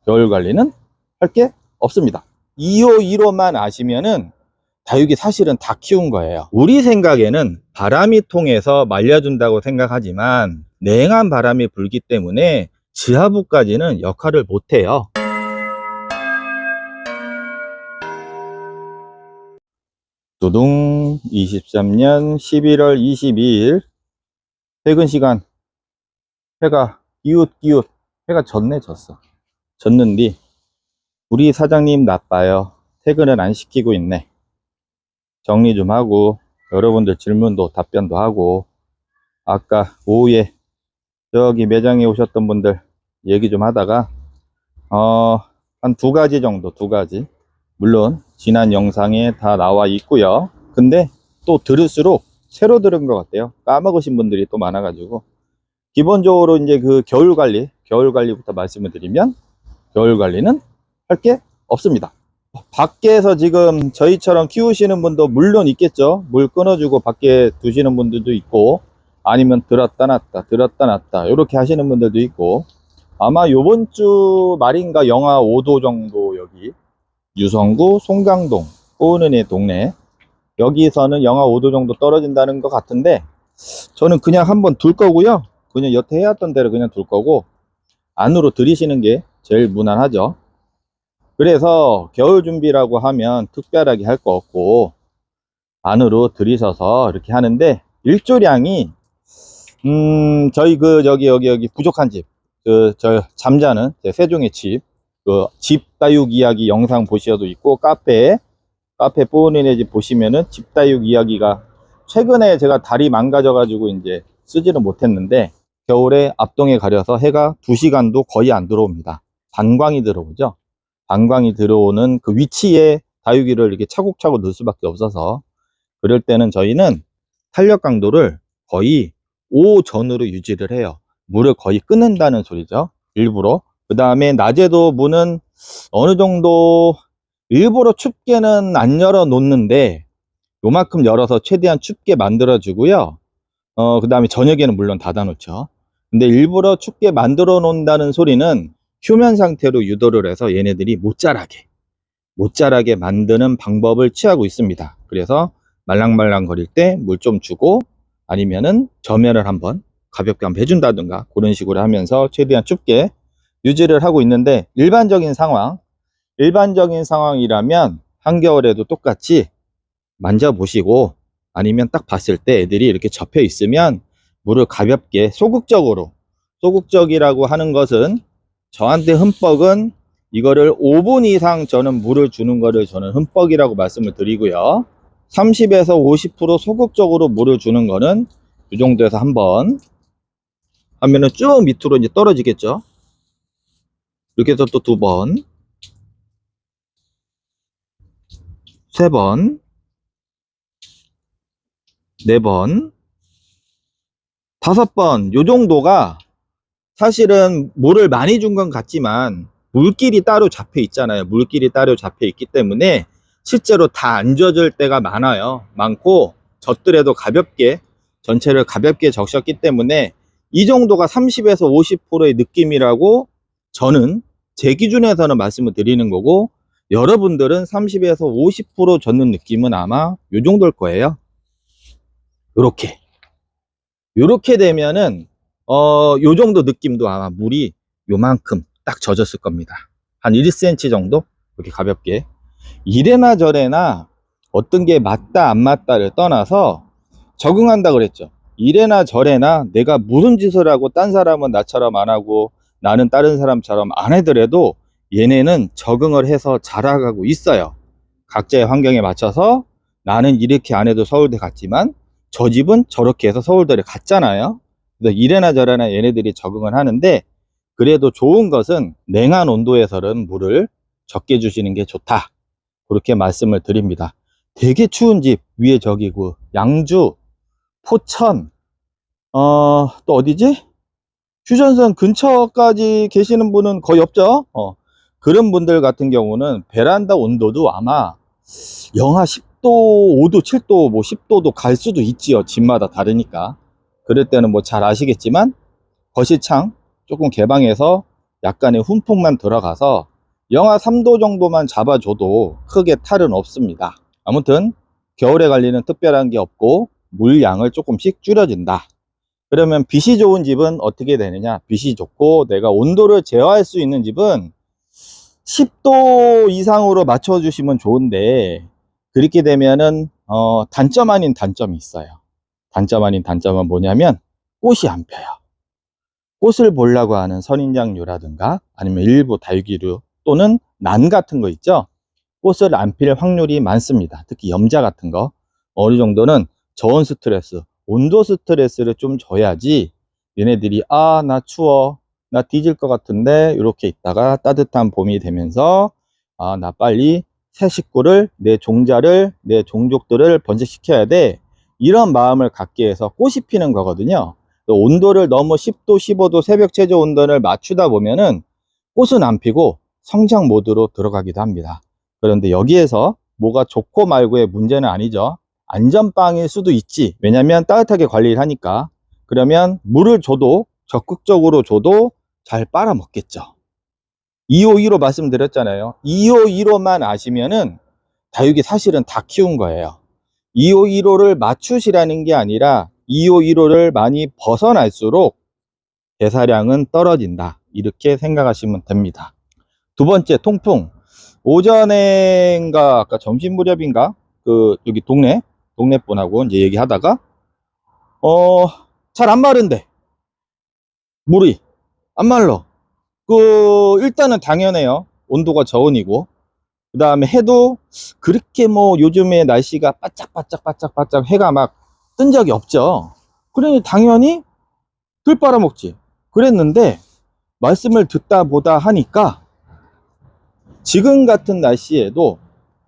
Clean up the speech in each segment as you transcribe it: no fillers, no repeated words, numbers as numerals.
겨울 관리는 할 게 없습니다. 2호 아시면은 다육이 사실은 다 키운 거예요. 우리 생각에는 바람이 통해서 말려준다고 생각하지만 냉한 바람이 불기 때문에 지하부까지는 역할을 못해요. 두둥 23년 11월 22일 퇴근 시간. 해가 기웃기웃 해가 졌는디 우리 사장님 나빠요. 퇴근을 안 시키고 있네. 정리 좀 하고 여러분들 질문도 답변도 하고, 아까 오후에 저기 매장에 오셨던 분들 얘기 좀 하다가 한 두 가지 정도, 물론 지난 영상에 다 나와 있고요. 근데 또 들을수록 새로 들은 것 같아요. 까먹으신 분들이 또 많아가지고, 기본적으로 이제 그 겨울 관리부터 말씀을 드리면, 겨울 관리는 할 게 없습니다. 밖에서 지금 저희처럼 키우시는 분도 물론 있겠죠. 물 끊어주고 밖에 두시는 분들도 있고, 아니면 들었다 놨다 이렇게 하시는 분들도 있고, 아마 요번 주 말인가 영하 5도 정도, 여기 유성구 송강동 꼬은은의 동네, 여기서는 영하 5도 정도 떨어진다는 것 같은데, 저는 그냥 한번 둘 거고요. 그냥 여태 해왔던 대로 그냥 둘 거고, 안으로 들이시는 게 제일 무난하죠. 그래서 겨울 준비라고 하면 특별하게 할 거 없고 안으로 들이셔서 이렇게 하는데, 일조량이 저희 여기 부족한 집, 저 잠자는 세종의 집 다육 이야기 영상 보셔도 있고, 카페 뽀은이네 집 보시면은 집 다육 이야기가, 최근에 제가 다리 망가져 가지고 이제 쓰지는 못했는데, 겨울에 앞동에 가려서 해가 2시간도 거의 안 들어옵니다. 반광이 들어오죠. 반광이 들어오는 그 위치에 다육이를 이렇게 차곡차곡 넣을 수밖에 없어서, 그럴 때는 저희는 탄력 강도를 거의 5 전으로 유지를 해요. 물을 거의 끊는다는 소리죠, 일부러. 그 다음에 낮에도 문은 어느 정도, 일부러 춥게는 안 열어 놓는데 요만큼 열어서 최대한 춥게 만들어 주고요. 그 다음에 저녁에는 물론 닫아 놓죠. 근데 일부러 춥게 만들어 놓는다는 소리는 휴면 상태로 유도를 해서 얘네들이 못 자라게 만드는 방법을 취하고 있습니다. 그래서 말랑말랑 거릴 때 물 좀 주고, 아니면은 저면을 한번 가볍게 한번 해준다든가, 그런 식으로 하면서 최대한 춥게 유지를 하고 있는데, 일반적인 상황이라면 한겨울에도 똑같이 만져보시고, 아니면 딱 봤을 때 애들이 이렇게 접혀 있으면 물을 가볍게 소극적이라고 하는 것은, 저한테 흠뻑은 이거를 5분 이상 저는 물을 주는 거를 저는 흠뻑이라고 말씀을 드리고요. 30에서 50% 소극적으로 물을 주는 거는 이 정도에서 한번 하면은 쭉 밑으로 이제 떨어지겠죠. 이렇게 해서 또 2번, 3번, 4번, 5번, 요 정도가 사실은 물을 많이 준 건 같지만 물길이 따로 잡혀 있잖아요. 물길이 따로 잡혀 있기 때문에 실제로 다 안 젖을 때가 많고, 젖더라도 전체를 가볍게 적셨기 때문에 이 정도가 30에서 50%의 느낌이라고 저는 제 기준에서는 말씀을 드리는 거고, 여러분들은 30에서 50% 젖는 느낌은 아마 요 정도일 거예요. 요렇게 되면은 요 정도 느낌도 아마 물이 요만큼 딱 젖었을 겁니다. 한 1cm 정도 이렇게 가볍게. 이래나 저래나 어떤 게 맞다 안 맞다를 떠나서 적응한다 그랬죠. 이래나 저래나 내가 무슨 짓을 하고 딴 사람은 나처럼 안 하고 나는 다른 사람처럼 안 하더라도 얘네는 적응을 해서 자라가고 있어요. 각자의 환경에 맞춰서 나는 이렇게 안 해도 서울대 갔지만 저 집은 저렇게 해서 서울대를 갔잖아요. 그래서 이래나 저래나 얘네들이 적응을 하는데, 그래도 좋은 것은 냉한 온도에서는 물을 적게 주시는 게 좋다, 그렇게 말씀을 드립니다. 되게 추운 집 위에 저기 양주, 포천, 또 어디지? 휴전선 근처까지 계시는 분은 거의 없죠. 그런 분들 같은 경우는 베란다 온도도 아마 영하 10도, 5도, 7도, 10도도 갈 수도 있지요. 집마다 다르니까. 그럴 때는 잘 아시겠지만 거실창 조금 개방해서 약간의 훈풍만 들어가서 영하 3도 정도만 잡아줘도 크게 탈은 없습니다. 아무튼 겨울에 관리는 특별한 게 없고 물량을 조금씩 줄여준다. 그러면 빛이 좋은 집은 어떻게 되느냐? 빛이 좋고 내가 온도를 제어할 수 있는 집은 10도 이상으로 맞춰주시면 좋은데, 그렇게 되면은 단점 아닌 단점이 있어요. 단점 아닌 단점은 뭐냐면 꽃이 안 펴요. 꽃을 보려고 하는 선인장류라든가 아니면 일부 다육이류 또는 난 같은 거 있죠. 꽃을 안 필 확률이 많습니다. 특히 염자 같은 거 어느 정도는 저온 스트레스, 온도 스트레스를 좀 줘야지 얘네들이 아 나 추워, 나 뒤질 것 같은데 이렇게 있다가 따뜻한 봄이 되면서 아 나 빨리 새 식구를, 내 종자를, 내 종족들을 번식시켜야 돼, 이런 마음을 갖게 해서 꽃이 피는 거거든요. 온도를 너무 10도 15도 새벽 최저 온도를 맞추다 보면은 꽃은 안 피고 성장 모드로 들어가기도 합니다. 그런데 여기에서 뭐가 좋고 말고의 문제는 아니죠. 안전빵일 수도 있지. 왜냐면 따뜻하게 관리를 하니까. 그러면 물을 줘도, 적극적으로 줘도 잘 빨아먹겠죠. 2호1호 말씀드렸잖아요. 2호1호만 아시면은 다육이 사실은 다 키운 거예요. 2호1호를 맞추시라는 게 아니라 2호1호를 많이 벗어날수록 대사량은 떨어진다, 이렇게 생각하시면 됩니다. 두 번째, 통풍. 오전에인가 아까 점심 무렵인가 여기 동네 분하고 이제 얘기하다가 잘 안 마른데, 물이 안 말라. 일단은 당연해요. 온도가 저온이고, 그 다음에 해도 그렇게 뭐 요즘에 날씨가 바짝바짝 해가 막 뜬 적이 없죠. 그러니 당연히 들 빨아먹지 그랬는데, 말씀을 듣다 보다 하니까 지금 같은 날씨에도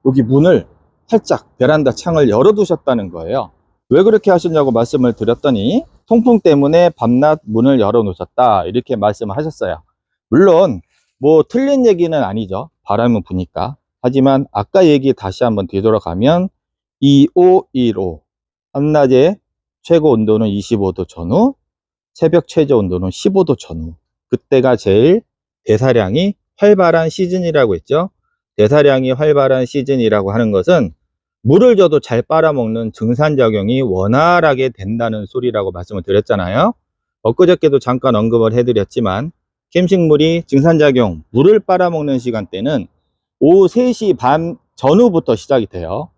여기 문을 살짝, 베란다 창을 열어 두셨다는 거예요. 왜 그렇게 하셨냐고 말씀을 드렸더니 통풍 때문에 밤낮 문을 열어 놓으셨다, 이렇게 말씀을 하셨어요. 물론 뭐 틀린 얘기는 아니죠. 바람은 부니까. 하지만 아까 얘기 다시 한번 되돌아가면 2515, 한낮에 최고 온도는 25도 전후, 새벽 최저 온도는 15도 전후, 그때가 제일 대사량이 활발한 시즌이라고 했죠. 대사량이 활발한 시즌이라고 하는 것은 물을 줘도 잘 빨아먹는 증산작용이 원활하게 된다는 소리라고 말씀을 드렸잖아요. 엊그저께도 잠깐 언급을 해드렸지만 캠식물이 증산작용, 물을 빨아먹는 시간대는 오후 3시 반 전후부터 시작이 돼요.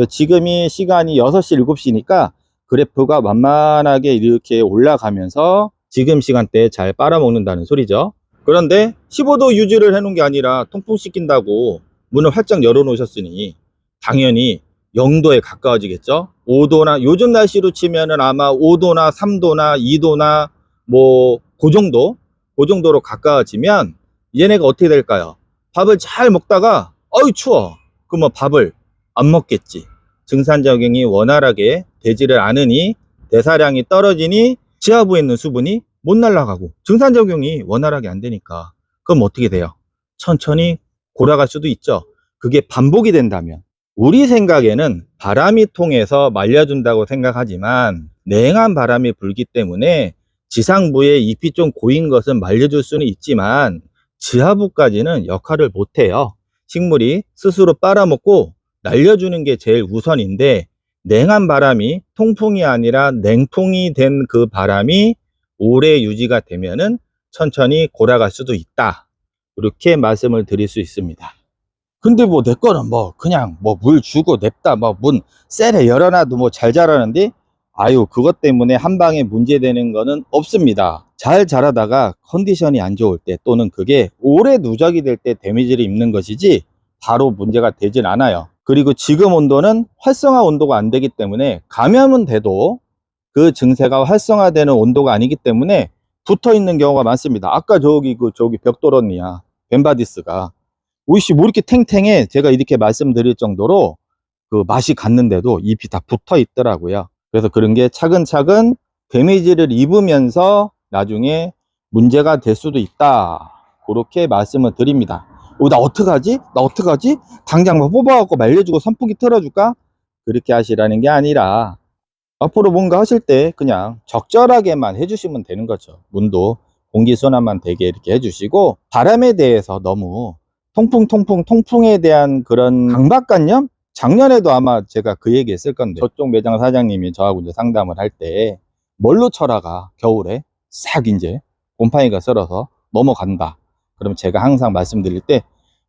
지금이 시간이 6시, 7시니까 그래프가 완만하게 이렇게 올라가면서 지금 시간대에 잘 빨아먹는다는 소리죠. 그런데 15도 유지를 해 놓은 게 아니라 통풍시킨다고 문을 활짝 열어 놓으셨으니 당연히 0도에 가까워지겠죠. 5도나, 요즘 날씨로 치면은 아마 5도나 3도나 2도나 뭐 그 정도로 가까워지면 얘네가 어떻게 될까요? 밥을 잘 먹다가 어이 추워, 그러면 밥을 안 먹겠지. 증산작용이 원활하게 되지를 않으니 대사량이 떨어지니 지하부에 있는 수분이 못 날아가고, 증산작용이 원활하게 안 되니까 그럼 어떻게 돼요? 천천히 골아갈 수도 있죠. 그게 반복이 된다면. 우리 생각에는 바람이 통해서 말려준다고 생각하지만 냉한 바람이 불기 때문에 지상부에 잎이 좀 고인 것은 말려줄 수는 있지만 지하부까지는 역할을 못해요. 식물이 스스로 빨아먹고 날려주는 게 제일 우선인데, 냉한 바람이 통풍이 아니라 냉풍이 된 그 바람이 오래 유지가 되면은 천천히 골아갈 수도 있다, 이렇게 말씀을 드릴 수 있습니다. 근데 뭐 내 거는 뭐 그냥 뭐 물 주고 냅다 뭐 문 셀에 열어놔도 뭐 잘 자라는데, 아유 그것 때문에 한 방에 문제되는 거는 없습니다. 잘 자라다가 컨디션이 안 좋을 때 또는 그게 오래 누적이 될 때 데미지를 입는 것이지 바로 문제가 되진 않아요. 그리고 지금 온도는 활성화 온도가 안 되기 때문에 감염은 돼도 그 증세가 활성화되는 온도가 아니기 때문에 붙어 있는 경우가 많습니다. 아까 저기 벽돌언니야, 벤바디스가 오이씨 뭐 이렇게 탱탱해, 제가 이렇게 말씀드릴 정도로 그 맛이 갔는데도 잎이 다 붙어 있더라고요. 그래서 그런 게 차근차근 데미지를 입으면서 나중에 문제가 될 수도 있다, 그렇게 말씀을 드립니다. 나 어떡하지? 당장 뭐 뽑아갖고 말려주고 선풍기 틀어줄까? 그렇게 하시라는 게 아니라 앞으로 뭔가 하실 때 그냥 적절하게만 해주시면 되는 거죠. 문도 공기순환만 되게 이렇게 해주시고, 바람에 대해서 너무 통풍에 대한 그런 강박관념? 작년에도 아마 제가 그 얘기 했을 건데, 저쪽 매장 사장님이 저하고 이제 상담을 할 때 뭘로 쳐라가 겨울에 싹 이제 곰팡이가 쓸어서 넘어간다. 그럼 제가 항상 말씀드릴 때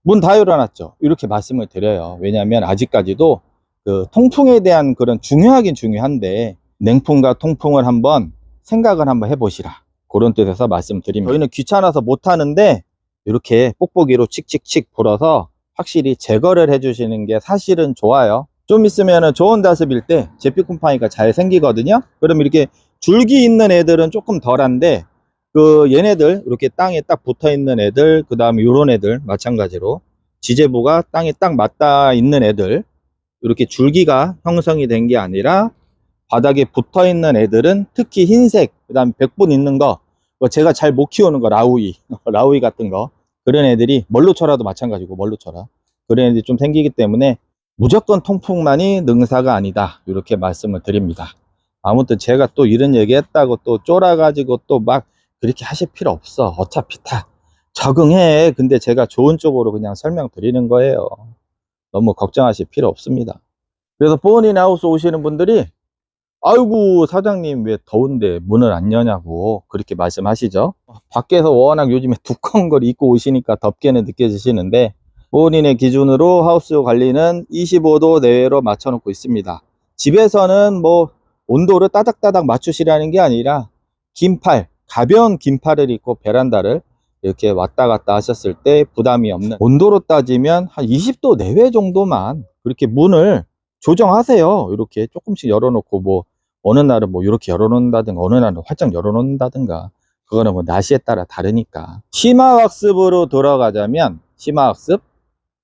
문 다 열어놨죠, 이렇게 말씀을 드려요. 왜냐하면 아직까지도 그 통풍에 대한 그런 중요하긴 중요한데, 냉풍과 통풍을 한번 생각을 한번 해보시라, 그런 뜻에서 말씀드립니다. 저희는 귀찮아서 못하는데 이렇게 뽁뽁이로 칙칙칙 불어서 확실히 제거를 해주시는 게 사실은 좋아요. 좀 있으면 좋은 다습일 때 제피 곰팡이가 잘 생기거든요. 그럼 이렇게 줄기 있는 애들은 조금 덜한데, 그 얘네들 이렇게 땅에 딱 붙어 있는 애들, 그 다음에 요런 애들 마찬가지로 지제부가 땅에 딱 맞닿아 있는 애들, 이렇게 줄기가 형성이 된 게 아니라 바닥에 붙어 있는 애들은, 특히 흰색, 그 다음에 백분 있는 거, 제가 잘 못 키우는 거, 라우이 라우이 같은 거, 그런 애들이 멀로 쳐라도 마찬가지고, 멀로 쳐라, 그런 애들이 좀 생기기 때문에 무조건 통풍만이 능사가 아니다, 이렇게 말씀을 드립니다. 아무튼 제가 또 이런 얘기 했다고 또 쫄아가지고 또 막 그렇게 하실 필요 없어. 어차피 다 적응해. 근데 제가 좋은 쪽으로 그냥 설명드리는 거예요. 너무 걱정하실 필요 없습니다. 그래서 보온인하우스 오시는 분들이 아이고 사장님 왜 더운데 문을 안 여냐고 그렇게 말씀하시죠. 밖에서 워낙 요즘에 두꺼운 걸 입고 오시니까 덥게는 느껴지시는데, 보온인의 기준으로 하우스 관리는 25도 내외로 맞춰 놓고 있습니다. 집에서는 뭐 온도를 따닥따닥 맞추시라는 게 아니라 긴팔, 가벼운 긴팔을 입고 베란다를 이렇게 왔다 갔다 하셨을 때 부담이 없는 온도로 따지면 한 20도 내외 정도만 그렇게 문을 조정하세요. 이렇게 조금씩 열어놓고, 뭐 어느 날은 뭐 이렇게 열어놓는다든가, 어느 날은 활짝 열어놓는다든가, 그거는 뭐 날씨에 따라 다르니까. 심화학습으로 돌아가자면, 심화학습,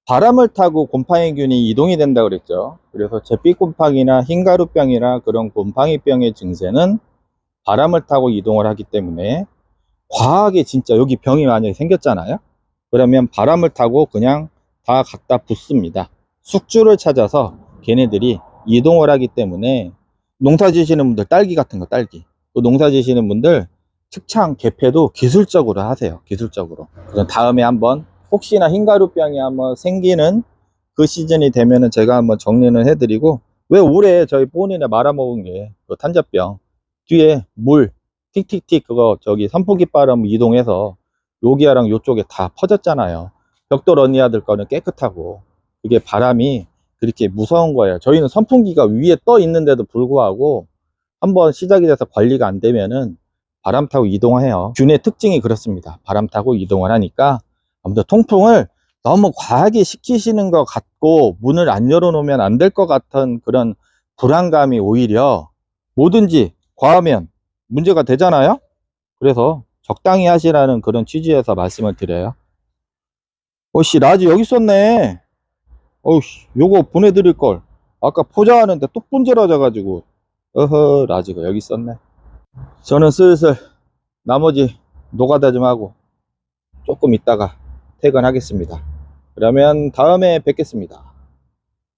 바람을 타고 곰팡이균이 이동이 된다 그랬죠. 그래서 제피곰팡이나 흰가루병이나 그런 곰팡이병의 증세는 바람을 타고 이동을 하기 때문에, 과하게 진짜 여기 병이 만약에 생겼잖아요, 그러면 바람을 타고 그냥 다 갖다 붓습니다. 숙주를 찾아서 걔네들이 이동을 하기 때문에, 농사 지시는 분들 딸기 같은 거, 딸기, 또 농사 지시는 분들 측창 개폐도 기술적으로 하세요. 기술적으로. 그래서 다음에 한번 혹시나 흰가루병이 한번 생기는 그 시즌이 되면은 제가 한번 정리를 해드리고, 왜 올해 저희 본인에 말아먹은 게 그 탄저병 뒤에 물 틱틱틱 그거 저기 선풍기 바람 이동해서 여기랑 요쪽에 다 퍼졌잖아요. 벽돌 언니아들 거는 깨끗하고, 이게 바람이 그렇게 무서운 거예요. 저희는 선풍기가 위에 떠 있는데도 불구하고 한번 시작이 돼서 관리가 안 되면은 바람 타고 이동해요. 균의 특징이 그렇습니다. 바람 타고 이동을 하니까. 아무튼 통풍을 너무 과하게 시키시는 것 같고, 문을 안 열어 놓으면 안 될 것 같은 그런 불안감이 오히려 뭐든지 과하면 문제가 되잖아요. 그래서 적당히 하시라는 그런 취지에서 말씀을 드려요. 어씨, 라지 여기 있었네. 어우씨, 요거 보내드릴 걸 아까 포장하는데 또 분절하자 가지고, 어허, 라지가 여기 있었네. 저는 슬슬 나머지 노가다 좀 하고 조금 있다가 퇴근하겠습니다. 그러면 다음에 뵙겠습니다.